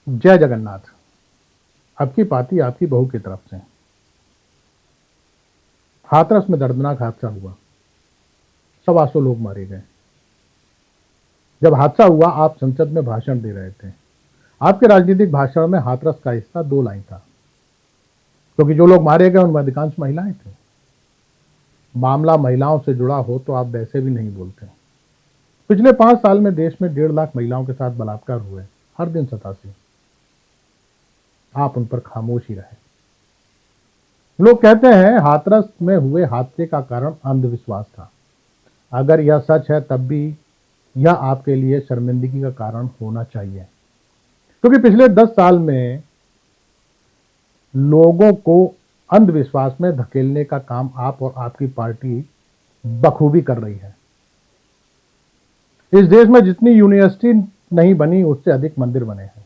जय जगन्नाथ। अब की पार्टी आपकी बहू की तरफ से। हाथरस में दर्दनाक हादसा हुआ, 125 लोग मारे गए। जब हादसा हुआ आप संसद में भाषण दे रहे थे। आपके राजनीतिक भाषण में हाथरस का हिस्सा 2 लाइन था, क्योंकि जो लोग मारे गए उनमें अधिकांश महिलाएं थी। मामला महिलाओं से जुड़ा हो तो आप वैसे भी नहीं बोलते। पिछले 5 साल में देश में 1.5 लाख महिलाओं के साथ बलात्कार हुए, हर दिन 87। आप उन पर खामोश ही रहे। लोग कहते हैं हाथरस में हुए हादसे का कारण अंधविश्वास था। अगर यह सच है तब भी यह आपके लिए शर्मिंदगी का कारण होना चाहिए, क्योंकि पिछले 10 साल में लोगों को अंधविश्वास में धकेलने का काम आप और आपकी पार्टी बखूबी कर रही है। इस देश में जितनी यूनिवर्सिटी नहीं बनी उससे अधिक मंदिर बने हैं।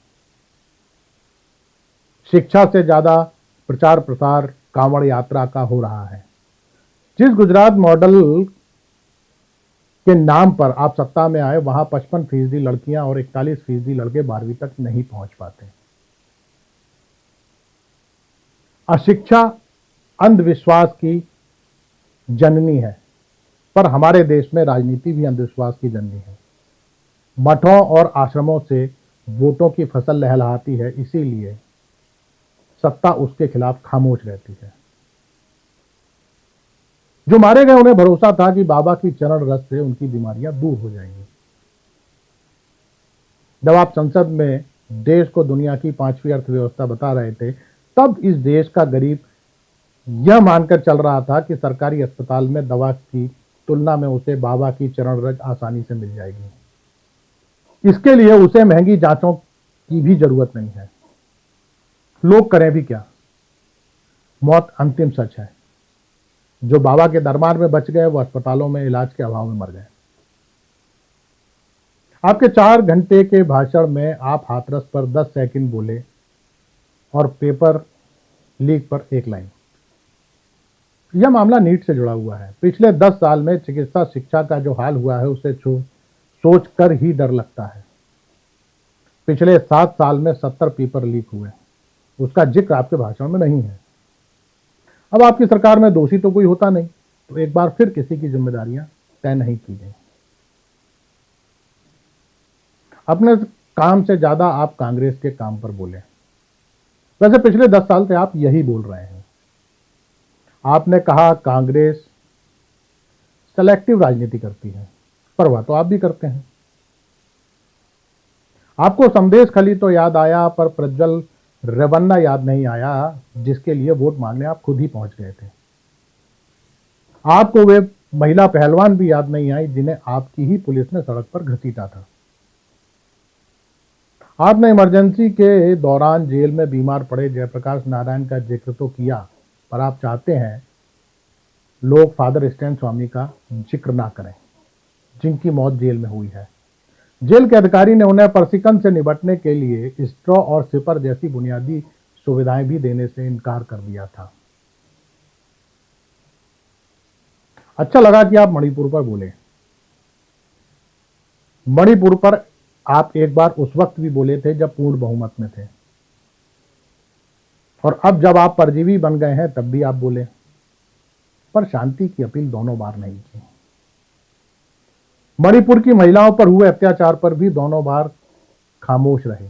शिक्षा से ज्यादा प्रचार प्रसार कांवड़ यात्रा का हो रहा है। जिस गुजरात मॉडल के नाम पर आप सत्ता में आए वहां 55% लड़कियां और 41% लड़के 12वीं तक नहीं पहुंच पाते। अशिक्षा अंधविश्वास की जननी है, पर हमारे देश में राजनीति भी अंधविश्वास की जननी है। मठों और आश्रमों से वोटों की फसल लहलहाती है, इसीलिए सत्ता उसके खिलाफ खामोश रहती है। जो मारे गए उन्हें भरोसा था कि बाबा की चरण रस से उनकी बीमारियां दूर हो जाएंगी। जब आप संसद में देश को दुनिया की 5वीं अर्थव्यवस्था बता रहे थे, तब इस देश का गरीब यह मानकर चल रहा था कि सरकारी अस्पताल में दवा की तुलना में उसे बाबा की चरण रज आसानी से मिल जाएगी। इसके लिए उसे महंगी जांचों की भी जरूरत नहीं है। लोग करें भी क्या, मौत अंतिम सच है। जो बाबा के दरबार में बच गए वो अस्पतालों में इलाज के अभाव में मर गए। आपके 4 घंटे के भाषण में आप हाथरस पर 10 सेकंड बोले और पेपर लीक पर 1 लाइन। यह मामला नीट से जुड़ा हुआ है। पिछले 10 साल में चिकित्सा शिक्षा का जो हाल हुआ है उसे सोच कर ही डर लगता है। पिछले 7 साल में 70 पेपर लीक हुए, उसका जिक्र आपके भाषण में नहीं है। अब आपकी सरकार में दोषी तो कोई होता नहीं, तो एक बार फिर किसी की जिम्मेदारियां तय नहीं की गई। अपने काम से ज्यादा आप कांग्रेस के काम पर बोले। वैसे पिछले 10 साल से आप यही बोल रहे हैं। आपने कहा कांग्रेस सेलेक्टिव राजनीति करती है, पर वह तो आप भी करते हैं। आपको संदेश खली तो याद आया, पर प्रज्वल रेवन्ना याद नहीं आया, जिसके लिए वोट मांगने आप खुद ही पहुंच गए थे। आपको वे महिला पहलवान भी याद नहीं आई जिन्हें आपकी ही पुलिस ने सड़क पर घसीटा था। आपने इमरजेंसी के दौरान जेल में बीमार पड़े जयप्रकाश नारायण का जिक्र तो किया, पर आप चाहते हैं लोग फादर स्टैन स्वामी का जिक्र ना करें, जिनकी मौत जेल में हुई है। जेल के अधिकारी ने उन्हें परसिकन से निपटने के लिए स्ट्रॉ और सिपर जैसी बुनियादी सुविधाएं भी देने से इनकार कर दिया था। अच्छा लगा कि आप मणिपुर पर बोले। मणिपुर पर आप एक बार उस वक्त भी बोले थे जब पूर्ण बहुमत में थे, और अब जब आप परजीवी बन गए हैं तब भी आप बोले, पर शांति की अपील दोनों बार नहीं की। मणिपुर की महिलाओं पर हुए अत्याचार पर भी दोनों बार खामोश रहे।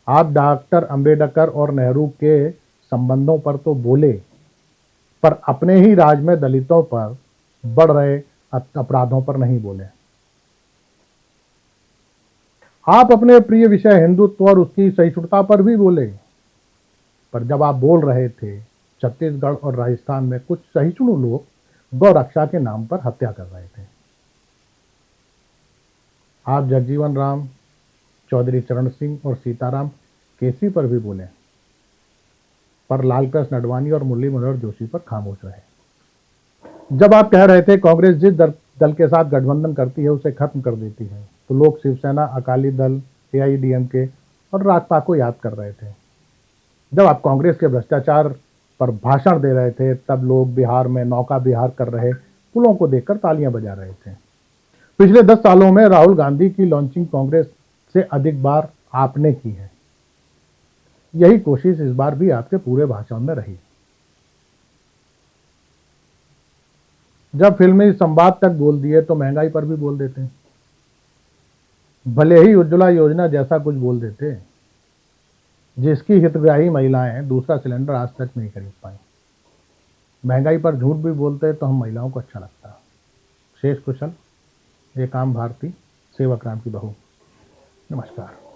आप डॉक्टर अंबेडकर और नेहरू के संबंधों पर तो बोले, पर अपने ही राज में दलितों पर बढ़ रहे अपराधों पर नहीं बोले। आप अपने प्रिय विषय हिंदुत्व और उसकी सहिष्णुता पर भी बोले, पर जब आप बोल रहे थे छत्तीसगढ़ और राजस्थान में कुछ सहिष्णु लोग गौ रक्षा के नाम पर हत्या कर रहे थे। आप जगजीवन राम, चौधरी चरण सिंह और सीताराम केसरी पर भी बोले, पर लालकृष्ण आडवाणी और मुरली मनोहर जोशी पर खामोश रहे। जब आप कह रहे थे कांग्रेस जिस दल के साथ गठबंधन करती है उसे खत्म कर देती है, तो लोग शिवसेना, अकाली दल, एआईडीएमके और राजपा को याद कर रहे थे। जब आप कांग्रेस के भ्रष्टाचार पर भाषण दे रहे थे तब लोग बिहार में नौका विहार कर रहे पुलों को देखकर तालियां बजा रहे थे। पिछले 10 सालों में राहुल गांधी की लॉन्चिंग कांग्रेस से अधिक बार आपने की है। यही कोशिश इस बार भी आपके पूरे भाषण में रही। जब फिल्मी संवाद तक बोल दिए तो महंगाई पर भी बोल देते हैं। भले ही उज्ज्वला योजना जैसा कुछ बोल देते, जिसकी हितग्राही महिलाएं दूसरा सिलेंडर आज तक नहीं खरीद पाई। महंगाई पर झूठ भी बोलते तो हम महिलाओं को अच्छा लगता। शेष कुशल, एक आम भारतीय, सेवक राम की बहू। नमस्कार।